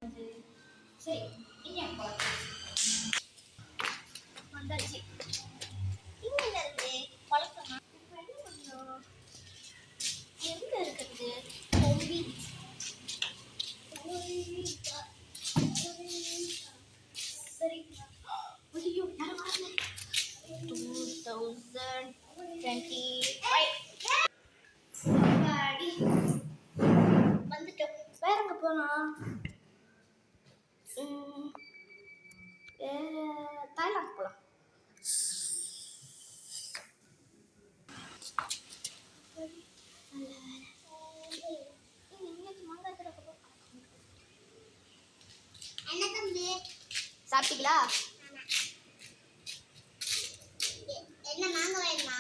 சரி, இனி போலாம். வந்தாச்சு. இங்க என்ன இருக்கு? பழக்கமா? இப்ப என்ன பண்ணணும்? எங்க இருக்குது? கொம்பி. சரி. ஐயோ, யாரும் வரல. 2025. வந்துட்டோம். வேற எங்க போலாம்? தாய்லாந்து போலாம். சாப்பிட்டீங்களா? என்ன மாங்காய் வேணுமா?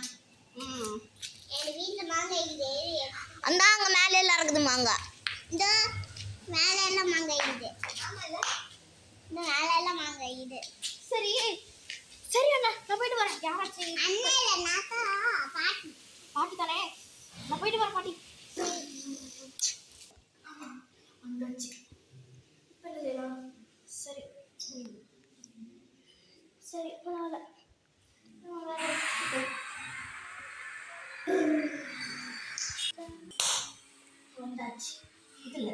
எங்க வீட்டுல மாங்காய் இருக்குது. அந்த அங்க மேல எல்லாம் இருக்குது மாங்காய். இந்த மேல எல்லாம் மாங்காய் இருக்குது. இந்த மேல எல்லாம் மாங்காய் இருக்குது. சரி சரி அண்ணா, நான் போயிட்டு வரேன். யாராச்சும் அண்ணா இல்ல, நாக்கா பாட்டி. பாட்டி தானே, நான் போயிட்டு வரேன் பாட்டி. வந்தாச்சு. இப்போ என்ன செய்யலாம்? சரி சரி, பரவாயில்ல. வந்தாச்சு. இதுல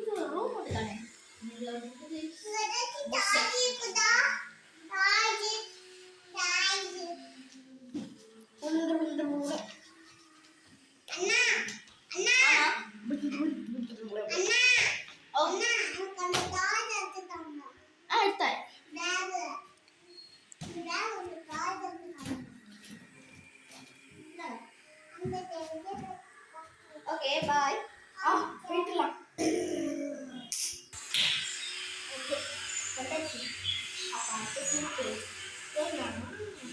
இது ஒரு ரூம் ஒன்று தானே. இதுல வந்து ஓகே பாய். போயிட்டுலாம். ஓகே வந்தாச்சு. அப்போ அடுத்த சீட்டு தேவையான